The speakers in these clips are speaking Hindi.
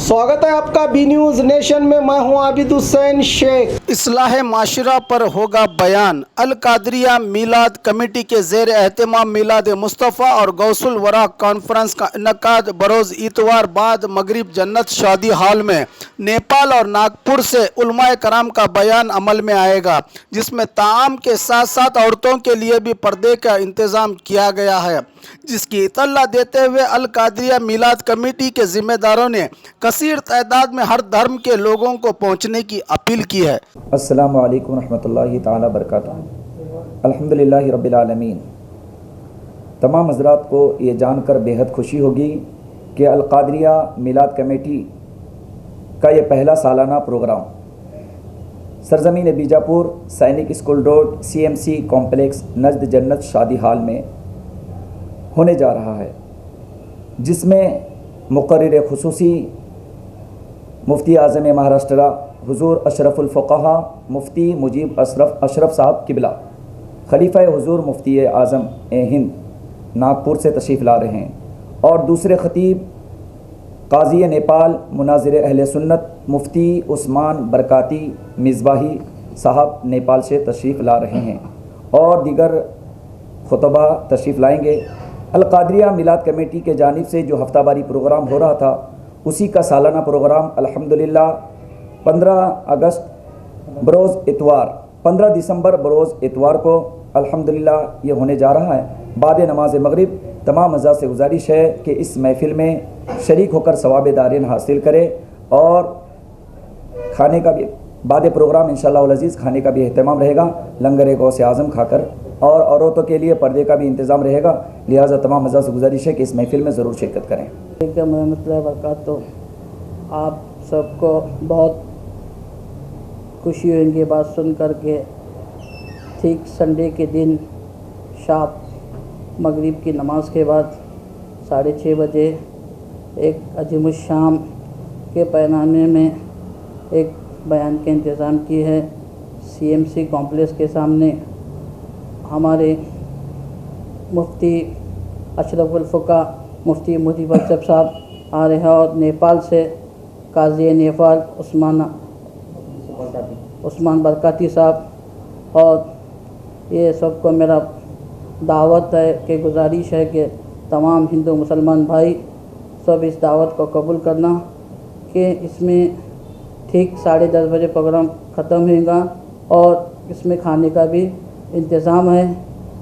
स्वागत है आपका बी न्यूज़ नेशन में। मैं हूं आबिद हुसैन शेख। इस्लाह माशरा पर होगा बयान। अल कादरिया मीलाद कमेटी के ज़ेर एहतमाम मीलाद मुस्तफ़ा और गौसुल वरा कॉन्फ्रेंस का इनकाद बरोज़ इतवार बाद मगरिब जन्नत शादी हॉल में नेपाल और नागपुर से उलमाए कराम का बयान अमल में आएगा, जिसमें ताआम के साथ साथ औरतों के लिए भी पर्दे का इंतज़ाम किया गया है, जिसकी इत्तला देते हुए अल कादरिया मीलाद कमेटी के जिम्मेदारों ने कसीर तादाद में हर धर्म के लोगों को पहुंचने की अपील की है। अस्सलामु अलैकुम रहमतुल्लाहि ताला बरकातुहू। अल्हम्दुलिल्लाहि रब्बिल आलमीन। तमाम हज़रात को ये जानकर बेहद खुशी होगी कि अल कादरिया मीलाद कमेटी का ये पहला सालाना प्रोग्राम सरज़मीन बीजापुर सैनिक स्कूल रोड CMC कॉम्प्लेक्स नज़द जन्नत शादी हॉल में होने जा रहा है, जिसमें मुक़र्रिर खुसूसी मुफ्ती आज़म महाराष्ट्र हुज़ूर अशरफुल फ़ुक़हा मुफ्ती मुजीब अशरफ साहब किबला खलीफा हुज़ूर मुफ्ती आज़म हिंद नागपुर से तशरीफ़ ला रहे हैं, और दूसरे ख़तीब काज़ी नेपाल मुनाज़िर अहले सुन्नत मुफ्ती उस्मान बरकाती मिज़बाही साहब नेपाल से तशरीफ़ ला रहे हैं, और दीगर खुतबा तशरीफ़ लाएंगे। अल कादरिया मीलाद कमेटी के जानिब से जो हफ्तावारी प्रोग्राम हो रहा था, उसी का सालाना प्रोग्राम अल्हम्दुलिल्लाह 15 अगस्त बरोज़ इतवार 15 दिसंबर बरोज़ इतवार को अल्हम्दुलिल्लाह ये होने जा रहा है। बाद नमाज मगरिब तमाम हज़रात से गुजारिश है कि इस महफ़िल में शरीक होकर सवाब दारिन हासिल करें, और खाने का भी बाद प्रोग्राम इंशाअल्लाह अज़ीज़ खाने का भी अहतमाम रहेगा, लंगर गौसे आज़म खाकर, और औरतों के लिए पर्दे का भी इंतज़ाम रहेगा। लिहाजा तमाम हज़रात से गुजारिश है कि इस महफ़िल में ज़रूर शिरकत करें। तो आप सबको बहुत खुशी होगी बात सुन कर के। ठीक संडे के दिन शाम मगरिब की नमाज के बाद 6:30 बजे एक अजीमुश्शान के पैमाने में एक बयान के इंतज़ाम की है। CMC कॉम्प्लेक्स के सामने हमारे मुफ्ती अशरफुल फ़ुक़हा मुफ्ती मुजीब अशरफ साहब आ रहे हैं, और नेपाल से काज़ी नेपाल उस्मान बरकाती साहब, और ये सबको मेरा दावत है कि गुजारिश है कि तमाम हिंदू मुसलमान भाई सब इस दावत को कबूल करना कि इसमें ठीक 10:30 बजे प्रोग्राम ख़त्म होगा, और इसमें खाने का भी इंतज़ाम है।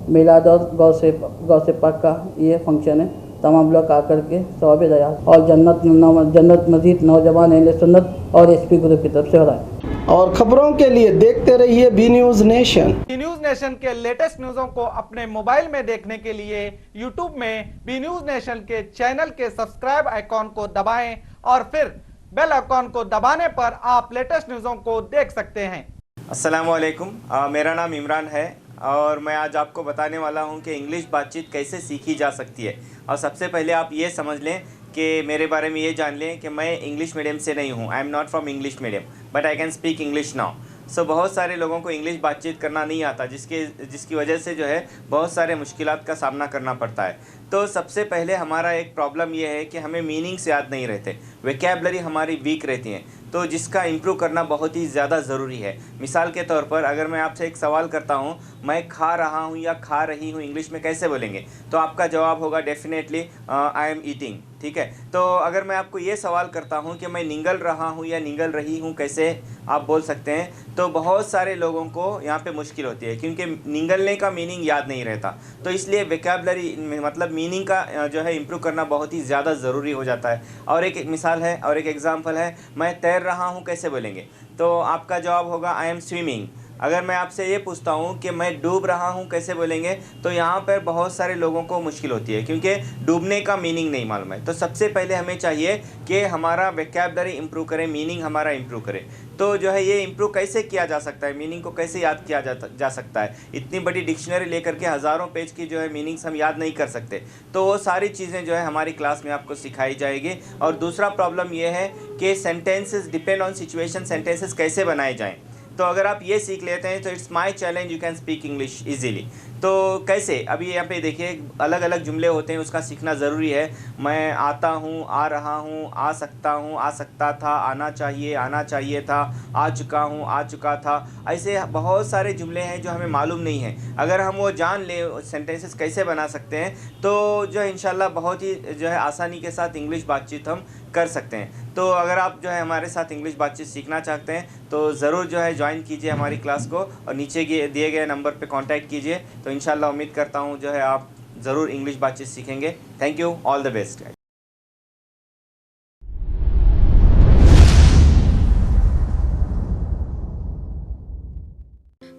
मिलाद और गौसे पाक का ये फंक्शन है। तमाम लोग आकर के सवाब दया और जन्नत मजीद नौजवान अहले सुन्नत और SP ग्रुप की तरफ से हो रहा है। और खबरों के लिए देखते रहिए B news nation. B news nation के लेटेस्ट न्यूज़ों को अपने मोबाइल में देखने के लिए YouTube में बी न्यूज़ नेशन के चैनल के सब्सक्राइब आइकॉन को दबाएं, और फिर बेल आइकॉन को दबाने पर आप लेटेस्ट न्यूज़ों को देख सकते हैं। अस्सलाम वालेकुम, मेरा नाम इमरान है, और मैं आज आपको बताने वाला हूं कि इंग्लिश बातचीत कैसे सीखी जा सकती है। और सबसे पहले आप ये समझ लें कि मेरे बारे में ये जान लें कि मैं इंग्लिश मीडियम से नहीं हूं। I am not from English medium, but I can speak English now. So बहुत सारे लोगों को इंग्लिश बातचीत करना नहीं आता, जिसकी वजह से जो है बहुत सारे मुश्किलात का सामना करना पड़ता है। तो सबसे पहले हमारा एक प्रॉब्लम यह है कि हमें मीनिंग्स याद नहीं रहते, वोकैबुलरी हमारी वीक रहती हैं, तो जिसका इम्प्रूव करना बहुत ही ज़्यादा ज़रूरी है। मिसाल के तौर पर अगर मैं आपसे एक सवाल करता हूँ, मैं खा रहा हूँ या खा रही हूँ इंग्लिश में कैसे बोलेंगे, तो आपका जवाब होगा डेफिनेटली आई एम ईटिंग। ठीक है, तो अगर मैं आपको ये सवाल करता हूँ कि मैं निगल रहा हूँ या निगल रही हूँ, कैसे आप बोल सकते हैं, तो बहुत सारे लोगों को यहाँ पे मुश्किल होती है, क्योंकि निगलने का मीनिंग याद नहीं रहता। तो इसलिए वोकैबुलरी मतलब मीनिंग का जो है इम्प्रूव करना बहुत ही ज़्यादा ज़रूरी हो जाता है। और एक मिसाल है और एक एग्ज़ाम्पल है, मैं तैर रहा हूँ कैसे बोलेंगे, तो आपका जवाब होगा आई एम स्विमिंग। अगर मैं आपसे ये पूछता हूँ कि मैं डूब रहा हूँ कैसे बोलेंगे, तो यहाँ पर बहुत सारे लोगों को मुश्किल होती है, क्योंकि डूबने का मीनिंग नहीं मालूम है। तो सबसे पहले हमें चाहिए कि हमारा वोकैबुलरी इम्प्रूव करें, मीनिंग हमारा इम्प्रूव करें। तो जो है ये इम्प्रूव कैसे किया जा सकता है, मीनिंग को कैसे याद किया जा सकता है। इतनी बड़ी डिक्शनरी लेकर के हज़ारों पेज की जो है मीनिंग्स हम याद नहीं कर सकते। तो वो सारी चीज़ें जो है हमारी क्लास में आपको सिखाई जाएगी। और दूसरा प्रॉब्लम ये है कि sentences depend on situation, sentences कैसे बनाए जाएँ। तो अगर आप ये सीख लेते हैं तो it's my challenge, you can speak English easily. तो कैसे, अभी यहाँ पे देखिए अलग अलग जुमले होते हैं, उसका सीखना ज़रूरी है। मैं आता हूँ, आ रहा हूँ, आ सकता हूँ, आ सकता था, आना चाहिए था, आ चुका हूँ, आ चुका था। ऐसे बहुत सारे जुमले हैं जो हमें मालूम नहीं है। अगर हम वो जान लें सेंटेंसेस कैसे बना सकते हैं, तो जो है इंशाल्लाह बहुत ही जो है आसानी के साथ इंग्लिश बातचीत हम कर सकते हैं। तो अगर आप जो है हमारे साथ इंग्लिश बातचीत सीखना चाहते हैं तो ज़रूर जो है ज्वाइन कीजिए हमारी क्लास को, और नीचे दिए गए नंबर पे कांटेक्ट कीजिए। तो इंशाल्लाह उम्मीद करता हूँ जो है आप ज़रूर इंग्लिश बातचीत सीखेंगे। Thank you, all the best.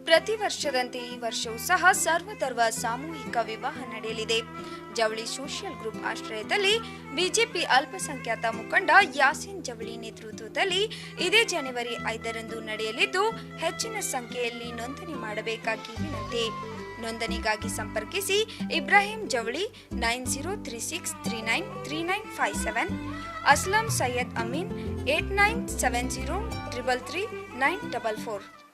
ಪ್ರತಿ ವರ್ಷದಂತೆ ಈ ವರ್ಷವೂ ಸಹ ಸರ್ವಧರ್ಮ ಸಾಮೂಹಿಕ ವಿವಾಹ ನಡೆಯಲಿದೆ. ಜವಳಿ ಸೋಷಿಯಲ್ ಗ್ರೂಪ್ ಆಶ್ರಯದಲ್ಲಿ ಬಿಜೆಪಿ ಅಲ್ಪಸಂಖ್ಯಾತ ಮುಖಂಡ ಯಾಸಿನ್ ಜವಳಿ ನೇತೃತ್ವದಲ್ಲಿ ಇದೇ ಜನವರಿ 5ರಂದು ನಡೆಯಲಿದ್ದು, ಹೆಚ್ಚಿನ ಸಂಖ್ಯೆಯಲ್ಲಿ ನೋಂದಣಿ ಮಾಡಬೇಕಾಗಿ ವಿನಂತಿ. ನೋಂದಣಿಗಾಗಿ ಸಂಪರ್ಕಿಸಿ ಇಬ್ರಾಹಿಂ ಜವಳಿ 9036393957, ಅಸ್ಲಂ ಸೈಯದ್ ಅಮೀನ್ 8970333944.